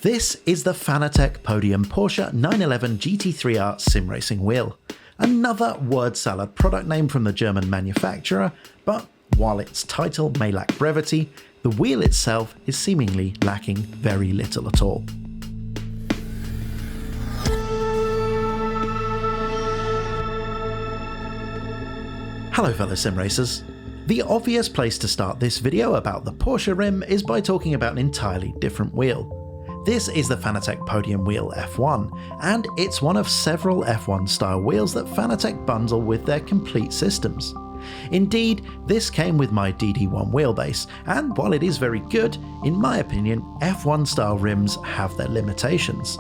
This is the Fanatec Podium Porsche 911 GT3R sim racing wheel. Another word salad product name from the German manufacturer, but while its title may lack brevity, the wheel itself is seemingly lacking very little at all. Hello fellow sim racers. The obvious place to start this video about the Porsche rim is by talking about an entirely different wheel. This is the Fanatec Podium Wheel F1, and it's one of several F1 style wheels that Fanatec bundle with their complete systems. Indeed, this came with my DD1 wheelbase, and while it is very good, in my opinion, F1 style rims have their limitations.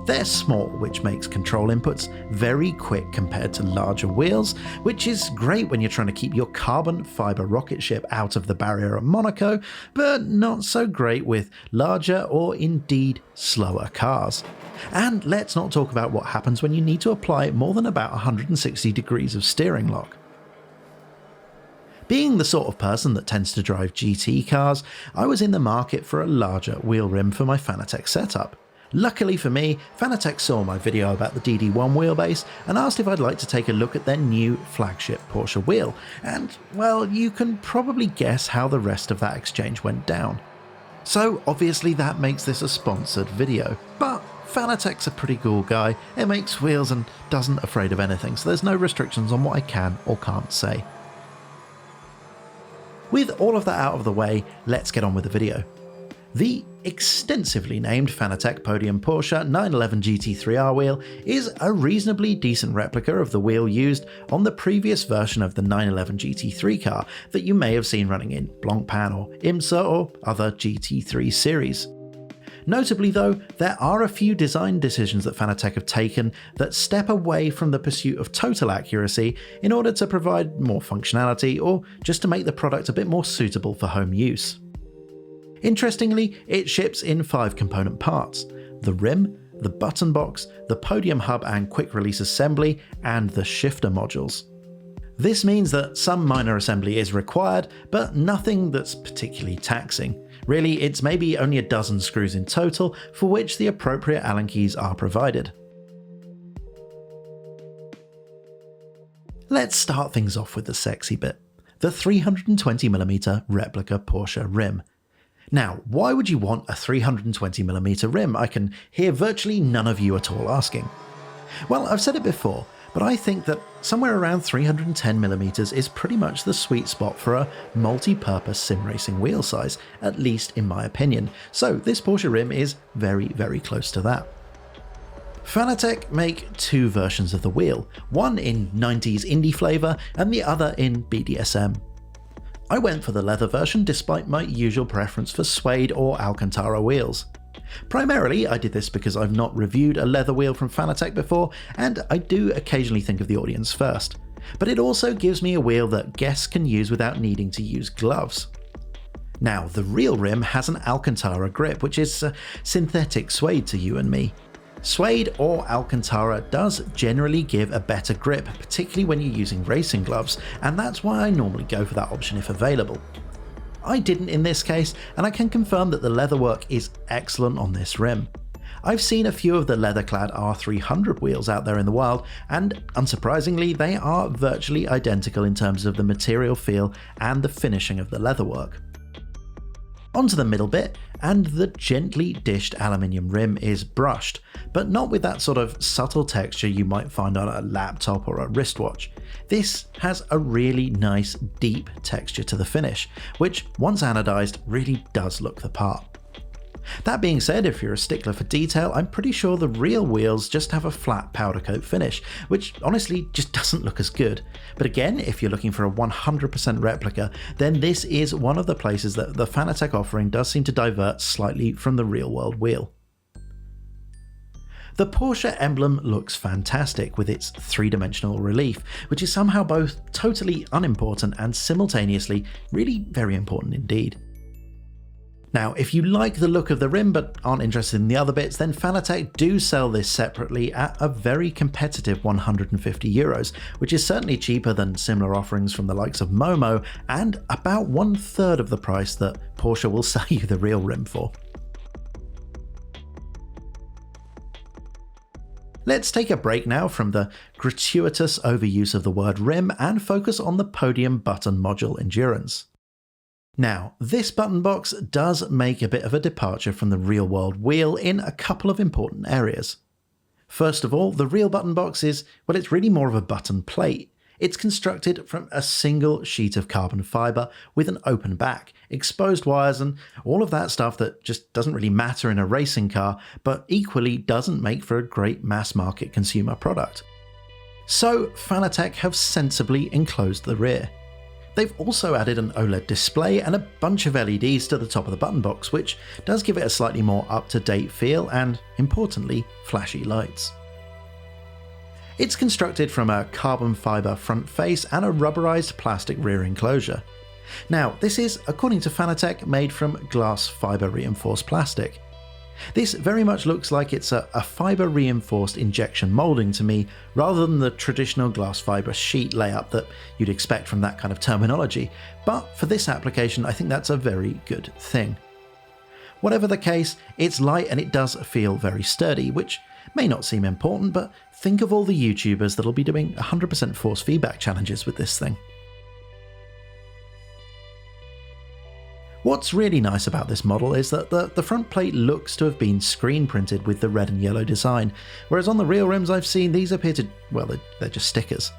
They're small, which makes control inputs very quick compared to larger wheels, which is great when you're trying to keep your carbon fiber rocket ship out of the barrier at Monaco, but not so great with larger or indeed slower cars. And let's not talk about what happens when you need to apply more than about 160 degrees of steering lock. Being the sort of person that tends to drive GT cars, I was in the market for a larger wheel rim for my Fanatec setup. Luckily for me, Fanatec saw my video about the DD1 wheelbase and asked if I'd like to take a look at their new flagship Porsche wheel, and well, you can probably guess how the rest of that exchange went down. So obviously that makes this a sponsored video, but Fanatec's a pretty cool guy, it makes wheels and doesn't afraid of anything, so there's no restrictions on what I can or can't say. With all of that out of the way, let's get on with the video. The extensively named Fanatec Podium Porsche 911 GT3R wheel is a reasonably decent replica of the wheel used on the previous version of the 911 GT3 car that you may have seen running in Blancpain or IMSA or other GT3 series. Notably though, there are a few design decisions that Fanatec have taken that step away from the pursuit of total accuracy in order to provide more functionality or just to make the product a bit more suitable for home use. Interestingly, it ships in 5 component parts: the rim, the button box, the Podium Hub and quick release assembly, and the shifter modules. This means that some minor assembly is required, but nothing that's particularly taxing. Really, it's maybe only a dozen screws in total, for which the appropriate Allen keys are provided. Let's start things off with the sexy bit: the 320mm replica Porsche rim. Now, why would you want a 320mm rim? I can hear virtually none of you at all asking. Well, I've said it before, but I think that somewhere around 310mm is pretty much the sweet spot for a multi-purpose sim racing wheel size, at least in my opinion, so this Porsche rim is very, very close to that. Fanatec make 2 versions of the wheel, one in 90s indie flavour and the other in BDSM. I went for the leather version despite my usual preference for suede or Alcantara wheels. Primarily, I did this because I've not reviewed a leather wheel from Fanatec before, and I do occasionally think of the audience first. But it also gives me a wheel that guests can use without needing to use gloves. Now, the real rim has an Alcantara grip, which is synthetic suede to you and me. Suede or Alcantara does generally give a better grip, particularly when you're using racing gloves, and that's why I normally go for that option if available. I didn't in this case, and I can confirm that the leatherwork is excellent on this rim. I've seen a few of the leather-clad R300 wheels out there in the wild, and unsurprisingly they are virtually identical in terms of the material feel and the finishing of the leatherwork. Onto the middle bit, and the gently dished aluminium rim is brushed, but not with that sort of subtle texture you might find on a laptop or a wristwatch. This has a really nice deep texture to the finish, which once anodized really does look the part. That being said, if you're a stickler for detail, I'm pretty sure the real wheels just have a flat powder coat finish, which honestly just doesn't look as good. But again, if you're looking for a 100% replica, then this is one of the places that the Fanatec offering does seem to divert slightly from the real world wheel. The Porsche emblem looks fantastic with its 3-dimensional relief, which is somehow both totally unimportant and simultaneously really very important indeed. Now, if you like the look of the rim but aren't interested in the other bits, then Fanatec do sell this separately at a very competitive €150, which is certainly cheaper than similar offerings from the likes of Momo, and about 1/3 of the price that Porsche will sell you the real rim for. Let's take a break now from the gratuitous overuse of the word rim and focus on the Podium button module endurance. Now, this button box does make a bit of a departure from the real-world wheel in a couple of important areas. First of all, the real button box is, well, it's really more of a button plate. It's constructed from a single sheet of carbon fibre with an open back, exposed wires and all of that stuff that just doesn't really matter in a racing car, but equally doesn't make for a great mass-market consumer product. So Fanatec have sensibly enclosed the rear. They've also added an OLED display and a bunch of LEDs to the top of the button box, which does give it a slightly more up-to-date feel and, importantly, flashy lights. It's constructed from a carbon fibre front face and a rubberized plastic rear enclosure. Now, this is, according to Fanatec, made from glass fibre reinforced plastic. This very much looks like it's a fibre reinforced injection moulding to me, rather than the traditional glass fibre sheet layup that you'd expect from that kind of terminology, but for this application I think that's a very good thing. Whatever the case, it's light and it does feel very sturdy, which may not seem important, but think of all the YouTubers that'll be doing 100% force feedback challenges with this thing. What's really nice about this model is that the front plate looks to have been screen printed with the red and yellow design, whereas on the real rims I've seen these appear to, well, they're just stickers.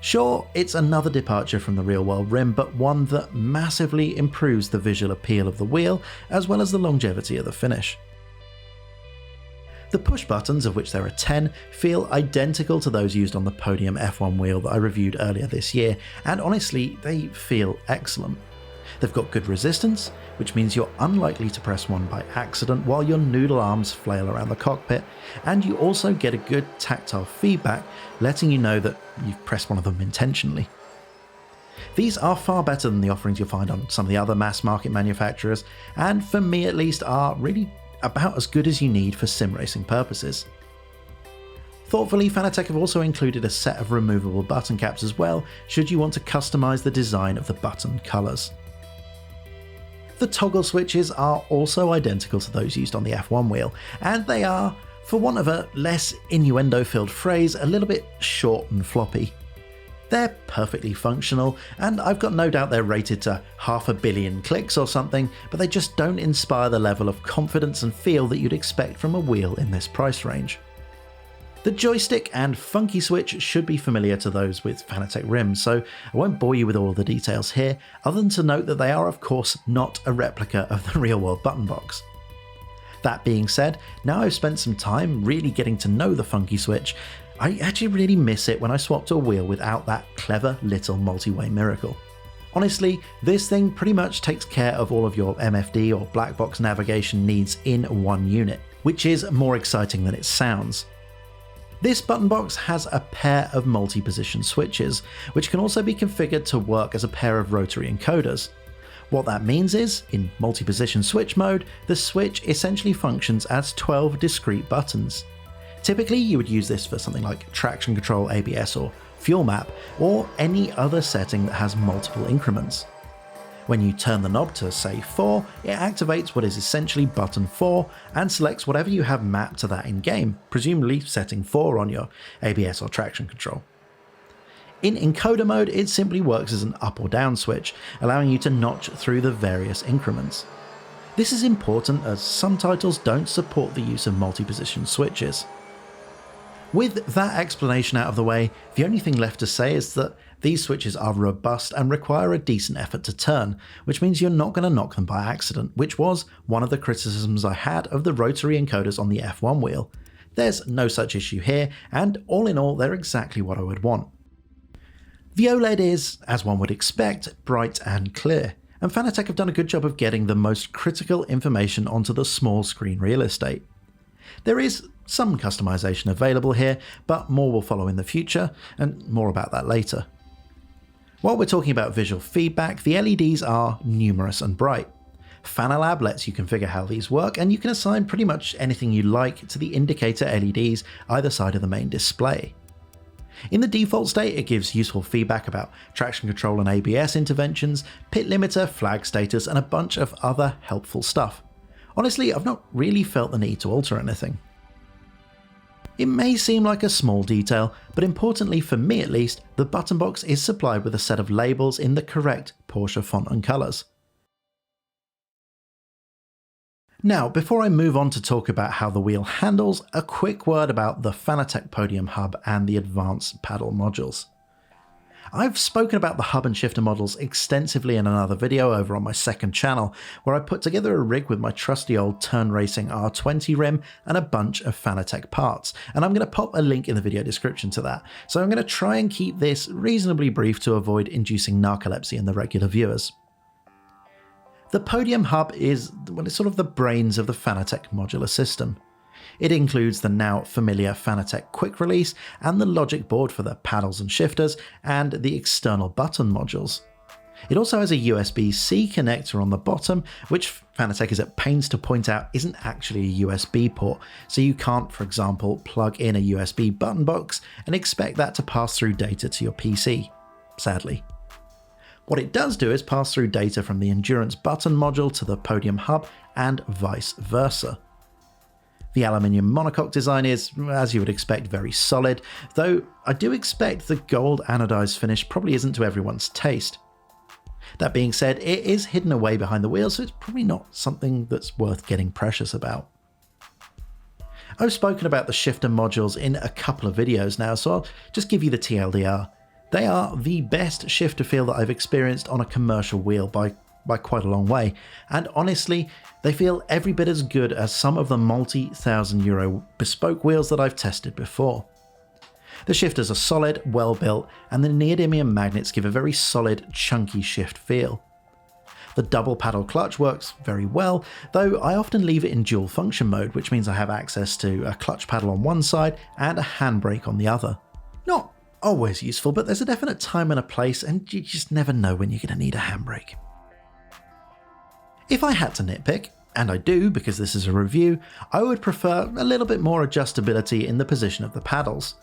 Sure, it's another departure from the real world rim, but one that massively improves the visual appeal of the wheel as well as the longevity of the finish. The push buttons, of which there are 10, feel identical to those used on the Podium F1 wheel that I reviewed earlier this year, and honestly, they feel excellent. They've got good resistance, which means you're unlikely to press one by accident while your noodle arms flail around the cockpit, and you also get a good tactile feedback, letting you know that you've pressed one of them intentionally. These are far better than the offerings you'll find on some of the other mass market manufacturers, and for me at least are really about as good as you need for sim racing purposes. Thoughtfully, Fanatec have also included a set of removable button caps as well, should you want to customize the design of the button colors. The toggle switches are also identical to those used on the F1 wheel, and they are, for want of a less innuendo-filled phrase, a little bit short and floppy. They're perfectly functional, and I've got no doubt they're rated to 500 million clicks or something, but they just don't inspire the level of confidence and feel that you'd expect from a wheel in this price range. The joystick and funky switch should be familiar to those with Fanatec rims, so I won't bore you with all the details here, other than to note that they are of course not a replica of the real world button box. That being said, now I've spent some time really getting to know the funky switch, I actually really miss it when I swap to a wheel without that clever little multi-way miracle. Honestly, this thing pretty much takes care of all of your MFD or black box navigation needs in one unit, which is more exciting than it sounds. This button box has a pair of multi-position switches, which can also be configured to work as a pair of rotary encoders. What that means is, in multi-position switch mode, the switch essentially functions as 12 discrete buttons. Typically you would use this for something like traction control, ABS or fuel map, or any other setting that has multiple increments. When you turn the knob to say 4, it activates what is essentially button 4 and selects whatever you have mapped to that in-game, presumably setting 4 on your ABS or traction control. In encoder mode, it simply works as an up or down switch, allowing you to notch through the various increments. This is important as some titles don't support the use of multi-position switches. With that explanation out of the way, the only thing left to say is that these switches are robust and require a decent effort to turn, which means you're not going to knock them by accident, which was one of the criticisms I had of the rotary encoders on the F1 wheel. There's no such issue here, and all in all, they're exactly what I would want. The OLED is, as one would expect, bright and clear, and Fanatec have done a good job of getting the most critical information onto the small screen real estate. There is some customization available here, but more will follow in the future, and more about that later. While we're talking about visual feedback, the LEDs are numerous and bright. Fanalab lets you configure how these work, and you can assign pretty much anything you like to the indicator LEDs either side of the main display. In the default state, it gives useful feedback about traction control and ABS interventions, pit limiter, flag status, and a bunch of other helpful stuff. Honestly, I've not really felt the need to alter anything. It may seem like a small detail, but importantly for me at least, the button box is supplied with a set of labels in the correct Porsche font and colours. Now, before I move on to talk about how the wheel handles, a quick word about the Fanatec Podium Hub and the advanced paddle modules. I've spoken about the hub and shifter models extensively in another video over on my second channel, where I put together a rig with my trusty old Turn Racing R20 rim and a bunch of Fanatec parts, and I'm going to pop a link in the video description to that, so I'm going to try and keep this reasonably brief to avoid inducing narcolepsy in the regular viewers. The Podium Hub is, well, it's sort of the brains of the Fanatec modular system. It includes the now familiar Fanatec quick release and the logic board for the paddles and shifters and the external button modules. It also has a USB-C connector on the bottom, which Fanatec is at pains to point out isn't actually a USB port, so you can't, for example, plug in a USB button box and expect that to pass through data to your PC, sadly. What it does do is pass through data from the Endurance button module to the Podium Hub and vice versa. The aluminium monocoque design is, as you would expect, very solid, though I do expect the gold anodized finish probably isn't to everyone's taste. That being said, it is hidden away behind the wheel, so it's probably not something that's worth getting precious about. I've spoken about the shifter modules in a couple of videos now, so I'll just give you the TLDR. They are the best shifter feel that I've experienced on a commercial wheel by quite a long way, and honestly, they feel every bit as good as some of the multi-thousand-euro bespoke wheels that I've tested before. The shifters are solid, well built, and the neodymium magnets give a very solid, chunky shift feel. The double paddle clutch works very well, though I often leave it in dual function mode, which means I have access to a clutch paddle on one side and a handbrake on the other. Not always useful, but there's a definite time and a place, and you just never know when you're going to need a handbrake. If I had to nitpick, and I do because this is a review, I would prefer a little bit more adjustability in the position of the paddles.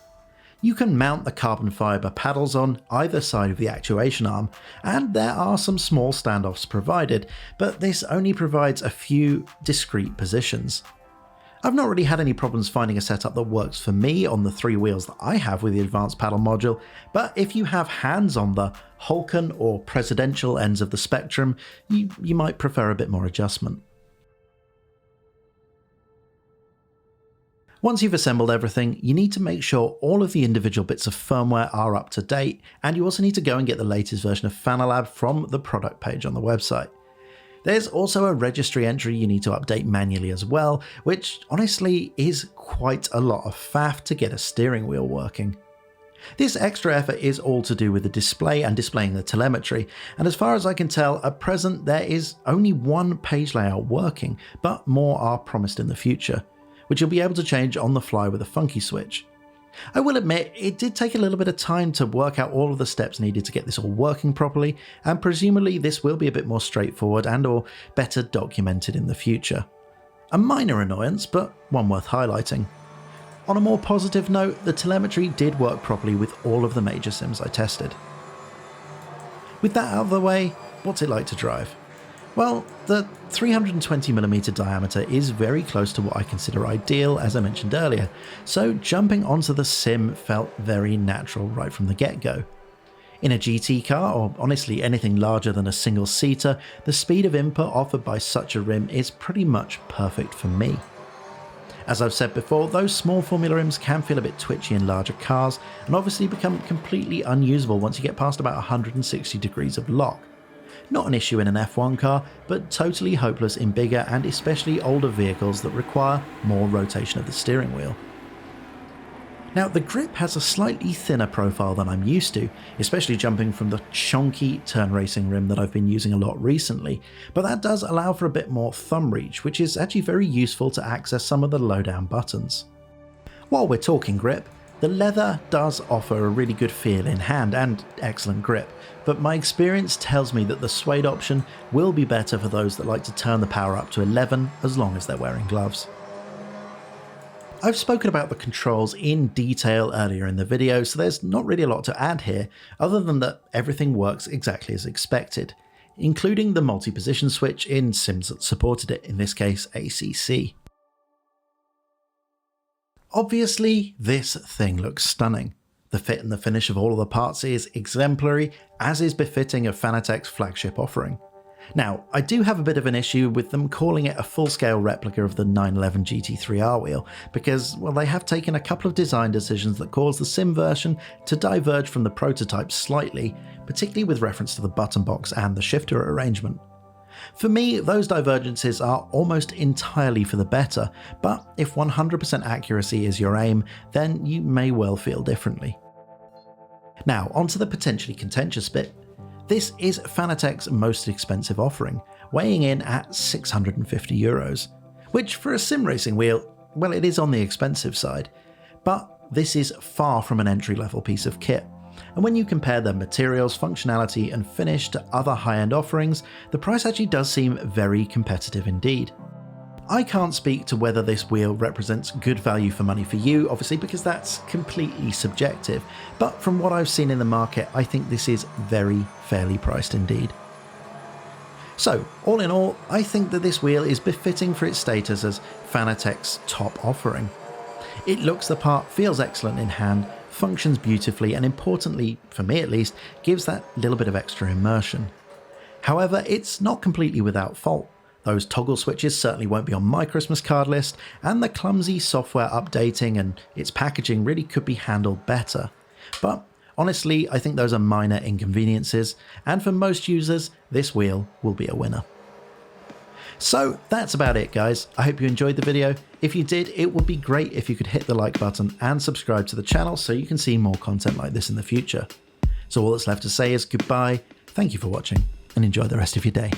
You can mount the carbon fibre paddles on either side of the actuation arm, and there are some small standoffs provided, but this only provides a few discrete positions. I've not really had any problems finding a setup that works for me on the three wheels that I have with the advanced paddle module, but if you have hands on the Hulken or presidential ends of the spectrum, you might prefer a bit more adjustment. Once you've assembled everything, you need to make sure all of the individual bits of firmware are up to date, and you also need to go and get the latest version of Fanalab from the product page on the website. There's also a registry entry you need to update manually as well, which honestly is quite a lot of faff to get a steering wheel working. This extra effort is all to do with the display and displaying the telemetry, and as far as I can tell, at present there is only one page layout working, but more are promised in the future, which you'll be able to change on the fly with a funky switch. I will admit, it did take a little bit of time to work out all of the steps needed to get this all working properly, and presumably this will be a bit more straightforward and or better documented in the future. A minor annoyance, but one worth highlighting. On a more positive note, the telemetry did work properly with all of the major sims I tested. With that out of the way, what's it like to drive? Well, the 320mm diameter is very close to what I consider ideal, as I mentioned earlier, so jumping onto the sim felt very natural right from the get-go. In a GT car, or honestly anything larger than a single-seater, the speed of input offered by such a rim is pretty much perfect for me. As I've said before, those small formula rims can feel a bit twitchy in larger cars, and obviously become completely unusable once you get past about 160 degrees of lock. Not an issue in an F1 car, but totally hopeless in bigger and especially older vehicles that require more rotation of the steering wheel. Now, the grip has a slightly thinner profile than I'm used to, especially jumping from the chonky Turn Racing rim that I've been using a lot recently, but that does allow for a bit more thumb reach, which is actually very useful to access some of the low-down buttons. While we're talking grip, the leather does offer a really good feel in hand and excellent grip, but my experience tells me that the suede option will be better for those that like to turn the power up to 11 as long as they're wearing gloves. I've spoken about the controls in detail earlier in the video, so there's not really a lot to add here, other than that everything works exactly as expected, including the multi-position switch in sims that supported it, in this case ACC. Obviously, this thing looks stunning. The fit and the finish of all of the parts is exemplary, as is befitting of Fanatec's flagship offering. Now, I do have a bit of an issue with them calling it a full-scale replica of the 911 GT3 R wheel, because, well, they have taken a couple of design decisions that cause the sim version to diverge from the prototype slightly, particularly with reference to the button box and the shifter arrangement. For me, those divergences are almost entirely for the better, but if 100% accuracy is your aim, then you may well feel differently. Now, onto the potentially contentious bit. This is Fanatec's most expensive offering, weighing in at €650, which for a sim racing wheel, well, it is on the expensive side, but this is far from an entry-level piece of kit. And when you compare the materials, functionality and finish to other high-end offerings, the price actually does seem very competitive indeed. I can't speak to whether this wheel represents good value for money for you, obviously, because that's completely subjective, but from what I've seen in the market, I think this is very fairly priced indeed. So, all in all, I think that this wheel is befitting for its status as Fanatec's top offering. It looks the part, feels excellent in hand, functions beautifully, and importantly, for me at least, gives that little bit of extra immersion. However, it's not completely without fault. Those toggle switches certainly won't be on my Christmas card list, and the clumsy software updating and its packaging really could be handled better. But honestly, I think those are minor inconveniences, and for most users, this wheel will be a winner. So that's about it, guys. I hope you enjoyed the video. If you did, it would be great if you could hit the like button and subscribe to the channel so you can see more content like this in the future. So all that's left to say is goodbye, thank you for watching, and enjoy the rest of your day.